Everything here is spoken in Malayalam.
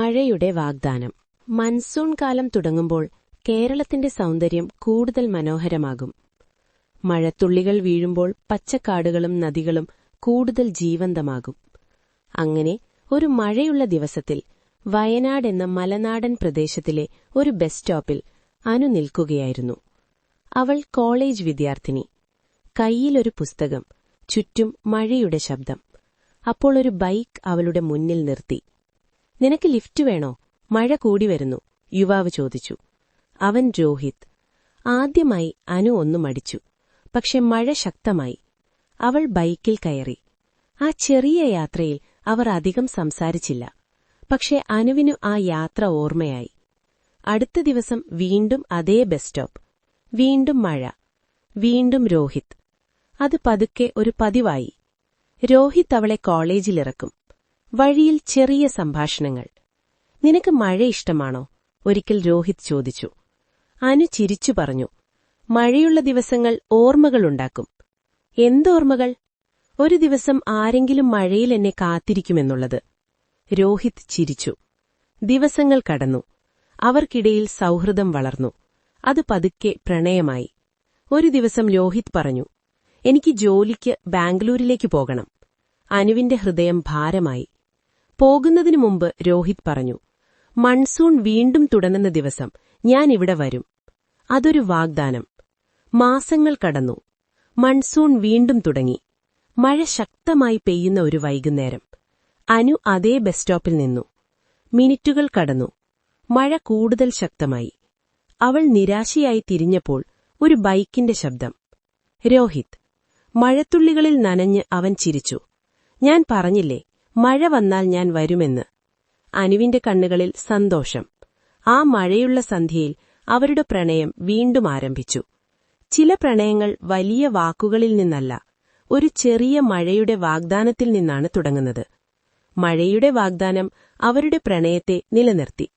മഴയുടെ വാഗ്ദാനം. മൺസൂൺ കാലം തുടങ്ങുമ്പോൾ കേരളത്തിന്റെ സൗന്ദര്യം കൂടുതൽ മനോഹരമാകും. മഴത്തുള്ളികൾ വീഴുമ്പോൾ പച്ചക്കാടുകളും നദികളും കൂടുതൽ ജീവന്തമാകും. അങ്ങനെ ഒരു മഴയുള്ള ദിവസത്തിൽ വയനാട് എന്ന മലനാടൻ പ്രദേശത്തിലെ ഒരു ബസ് സ്റ്റോപ്പിൽ അനു നിൽക്കുകയായിരുന്നു. അവൾ കോളേജ് വിദ്യാർത്ഥിനി. കൈയിലൊരു പുസ്തകം, ചുറ്റും മഴയുടെ ശബ്ദം. അപ്പോൾ ഒരു ബൈക്ക് അവളുടെ മുന്നിൽ നിർത്തി. "നിനക്ക് ലിഫ്റ്റ് വേണോ? മഴ കൂടി വരുന്നു," യുവാവ് ചോദിച്ചു. അവൻ രോഹിത്. ആദ്യമായി അനു ഒന്നു മടിച്ചു. പക്ഷെ മഴ ശക്തമായി. അവൾ ബൈക്കിൽ കയറി. ആ ചെറിയ യാത്രയിൽ അവർ അധികം സംസാരിച്ചില്ല. പക്ഷെ അനുവിനു ആ യാത്ര ഓർമ്മയായി. അടുത്ത ദിവസം വീണ്ടും അതേ ബസ് സ്റ്റോപ്പ്. വീണ്ടും മഴ. വീണ്ടും രോഹിത്. അത് പതുക്കെ ഒരു പതിവായി. രോഹിത് അവളെ കോളേജിലിറക്കും. വഴിയിൽ ചെറിയ സംഭാഷണങ്ങൾ. "നിനക്ക് മഴ ഇഷ്ടമാണോ?" ഒരിക്കൽ രോഹിത് ചോദിച്ചു. അനു ചിരിച്ചു പറഞ്ഞു, "മഴയുള്ള ദിവസങ്ങൾ ഓർമ്മകളുണ്ടാക്കും." "എന്തോർമ്മകൾ?" "ഒരു ദിവസം ആരെങ്കിലും മഴയിൽ എന്നെ കാത്തിരിക്കുമെന്നുള്ളത്." രോഹിത് ചിരിച്ചു. ദിവസങ്ങൾ കടന്നു. അവർക്കിടയിൽ സൗഹൃദം വളർന്നു. അത് പതുക്കെ പ്രണയമായി. ഒരു ദിവസം രോഹിത് പറഞ്ഞു, "എനിക്ക് ജോലിക്ക് ബാംഗ്ലൂരിലേക്ക് പോകണം." അനുവിന്റെ ഹൃദയം ഭാരമായി. പോകുന്നതിനു മുമ്പ് രോഹിത് പറഞ്ഞു, "മൺസൂൺ വീണ്ടും തുടങ്ങുന്ന ദിവസം ഞാൻ ഇവിടെ വരും." അതൊരു വാഗ്ദാനം. മാസങ്ങൾ കടന്നു. മൺസൂൺ വീണ്ടും തുടങ്ങി. മഴ ശക്തമായി പെയ്യുന്ന ഒരു വൈകുന്നേരം. അനു അതേ ബസ് സ്റ്റോപ്പിൽ നിന്നു. മിനിറ്റുകൾ കടന്നു. മഴ കൂടുതൽ ശക്തമായി. അവൾ നിരാശയായി തിരിഞ്ഞപ്പോൾ ഒരു ബൈക്കിന്റെ ശബ്ദം. രോഹിത്. മഴത്തുള്ളികളിൽ നനഞ്ഞ് അവൻ ചിരിച്ചു. "ഞാൻ പറഞ്ഞില്ലേ, മഴ വന്നാൽ ഞാൻ വരുമെന്ന്." അനുവിന്റെ കണ്ണുകളിൽ സന്തോഷം. ആ മഴയുള്ള സന്ധ്യയിൽ അവരുടെ പ്രണയം വീണ്ടും ആരംഭിച്ചു. ചില പ്രണയങ്ങൾ വലിയ വാക്കുകളിൽ നിന്നല്ല, ഒരു ചെറിയ മഴയുടെ വാഗ്ദാനത്തിൽ നിന്നാണ് തുടങ്ങുന്നത്. മഴയുടെ വാഗ്ദാനം അവരുടെ പ്രണയത്തെ നിലനിർത്തി.